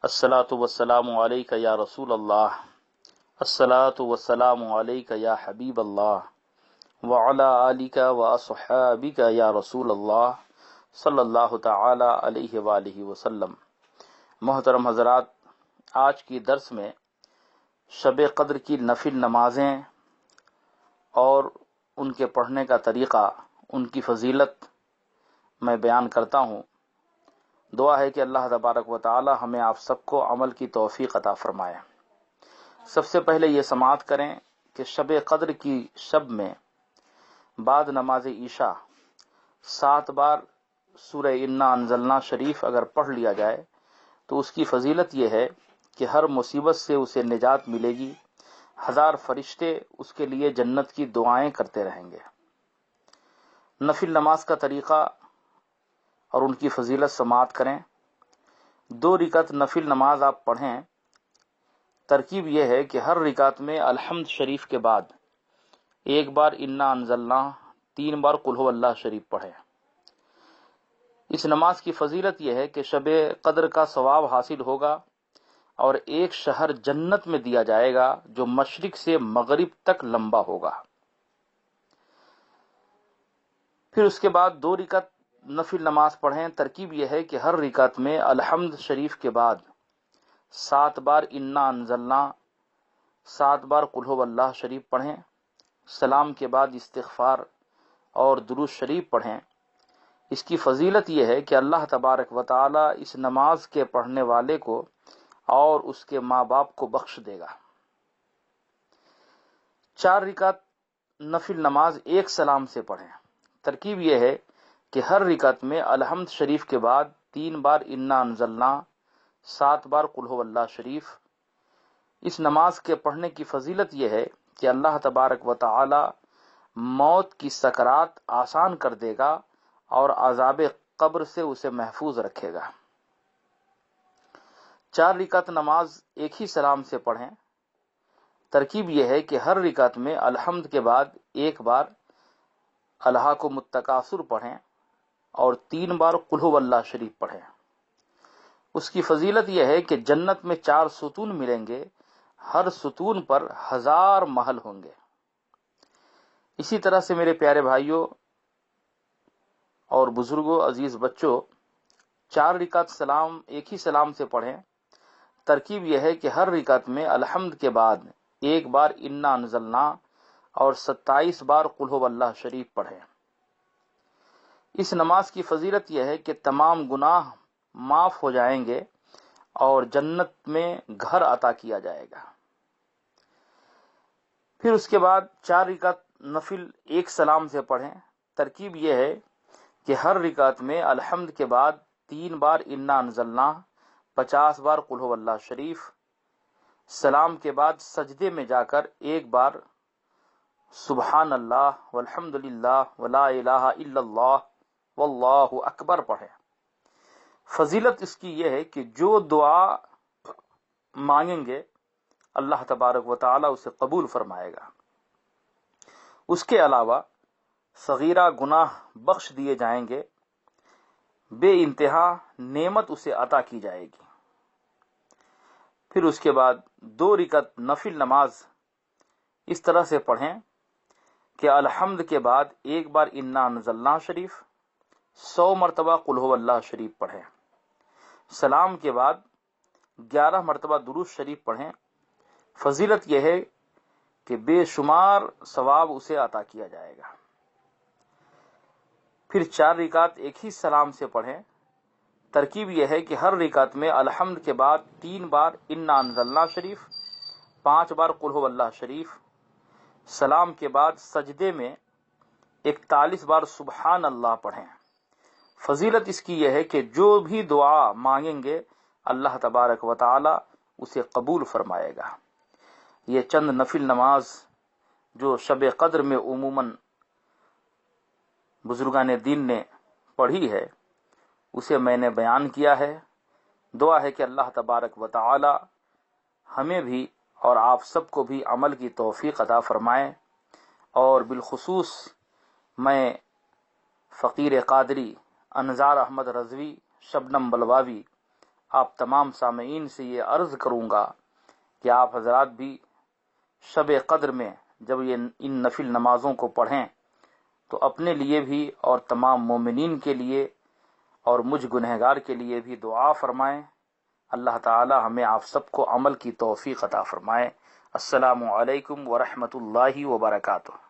الصلاۃ والسلام علیک یا رسول اللہ، الصلاۃ والسلام علیک یا حبیب اللہ، وعلی آلک واصحابک یا رسول اللہ صلی اللہ تعالی علیہ وآلہ وسلم۔ محترم حضرات، آج کی درس میں شب قدر کی نفل نمازیں اور ان کے پڑھنے کا طریقہ، ان کی فضیلت میں بیان کرتا ہوں۔ دعا ہے کہ اللہ تبارک و تعالی ہمیں آپ سب کو عمل کی توفیق عطا فرمائے۔ سب سے پہلے یہ سماعت کریں کہ شب قدر کی شب میں بعد نماز عشاء 7 بار سورہ انا انزلنا شریف اگر پڑھ لیا جائے تو اس کی فضیلت یہ ہے کہ ہر مصیبت سے اسے نجات ملے گی، 1000 فرشتے اس کے لیے جنت کی دعائیں کرتے رہیں گے۔ نفل نماز کا طریقہ اور ان کی فضیلت سماعت کریں۔ 2 رکعت نفل نماز آپ پڑھیں۔ ترکیب یہ ہے کہ ہر رکعت میں الحمد شریف کے بعد 1 بار انا انزلنا، 3 بار قل هو اللہ شریف پڑھیں۔ اس نماز کی فضیلت یہ ہے کہ شب قدر کا ثواب حاصل ہوگا اور ایک شہر جنت میں دیا جائے گا جو مشرق سے مغرب تک لمبا ہوگا۔ پھر اس کے بعد 2 رکعت نفل نماز پڑھیں۔ ترکیب یہ ہے کہ ہر رکعت میں الحمد شریف کے بعد 7 بار انا انزلنا، 7 بار قل هو اللہ شریف پڑھیں۔ سلام کے بعد استغفار اور درود شریف پڑھیں۔ اس کی فضیلت یہ ہے کہ اللہ تبارک و تعالی اس نماز کے پڑھنے والے کو اور اس کے ماں باپ کو بخش دے گا۔ 4 رکعت نفل نماز ایک سلام سے پڑھیں۔ ترکیب یہ ہے کہ ہر رکعت میں الحمد شریف کے بعد 3 بار انا انزلنا، 7 بار قل هو اللہ شریف۔ اس نماز کے پڑھنے کی فضیلت یہ ہے کہ اللہ تبارک و تعالی موت کی سکرات آسان کر دے گا اور عذاب قبر سے اسے محفوظ رکھے گا۔ 4 رکعت نماز ایک ہی سلام سے پڑھیں۔ ترکیب یہ ہے کہ ہر رکعت میں الحمد کے بعد 1 بار الہاکم التکاثر پڑھیں اور 3 بار قل هو اللہ شریف پڑھیں۔ اس کی فضیلت یہ ہے کہ جنت میں 4 ستون ملیں گے، ہر ستون پر 1000 محل ہوں گے۔ اسی طرح سے میرے پیارے بھائیوں اور بزرگوں، عزیز بچوں، 4 رکعت سلام ایک ہی سلام سے پڑھیں۔ ترکیب یہ ہے کہ ہر رکعت میں الحمد کے بعد 1 بار انا انزلنا اور 27 بار قل هو اللہ شریف پڑھیں۔ اس نماز کی فضیلت یہ ہے کہ تمام گناہ معاف ہو جائیں گے اور جنت میں گھر عطا کیا جائے گا۔ پھر اس کے بعد 4 رکعت نفل ایک سلام سے پڑھیں۔ ترکیب یہ ہے کہ ہر رکعت میں الحمد کے بعد 3 بار انا انزلنا، 50 بار قل هو اللہ شریف۔ سلام کے بعد سجدے میں جا کر 1 بار سبحان اللہ والحمد للہ ولا الہ الا اللہ واللہ اکبر پڑھیں۔ فضیلت اس کی یہ ہے کہ جو دعا مانگیں گے اللہ تبارک و تعالی اسے قبول فرمائے گا۔ اس کے علاوہ صغیرہ گناہ بخش دیے جائیں گے، بے انتہا نعمت اسے عطا کی جائے گی۔ پھر اس کے بعد 2 رکعت نفل نماز اس طرح سے پڑھیں کہ الحمد کے بعد 1 بار انا انزلنا شریف، 100 مرتبہ قل هو اللہ شریف پڑھیں۔ سلام کے بعد 11 مرتبہ درود شریف پڑھیں۔ فضیلت یہ ہے کہ بے شمار ثواب اسے عطا کیا جائے گا۔ پھر 4 رکعت ایک ہی سلام سے پڑھیں۔ ترکیب یہ ہے کہ ہر رکعت میں الحمد کے بعد 3 بار انا انزلنا شریف، 5 بار قل هو اللہ شریف۔ سلام کے بعد سجدے میں 41 بار سبحان اللہ پڑھیں۔ فضیلت اس کی یہ ہے کہ جو بھی دعا مانگیں گے اللہ تبارک و تعالی اسے قبول فرمائے گا۔ یہ چند نفل نماز جو شب قدر میں عموماً بزرگان دین نے پڑھی ہے اسے میں نے بیان کیا ہے۔ دعا ہے کہ اللہ تبارک و تعالی ہمیں بھی اور آپ سب کو بھی عمل کی توفیق عطا فرمائے، اور بالخصوص میں فقیر قادری انظار احمد رضوی شبنم بلواوی آپ تمام سامعین سے یہ عرض کروں گا کہ آپ حضرات بھی شب قدر میں جب یہ ان نفل نمازوں کو پڑھیں تو اپنے لیے بھی اور تمام مومنین کے لیے اور مجھ گنہگار کے لیے بھی دعا فرمائیں۔ اللہ تعالی ہمیں آپ سب کو عمل کی توفیق عطا فرمائے۔ السلام علیکم ورحمۃ اللہ وبرکاتہ۔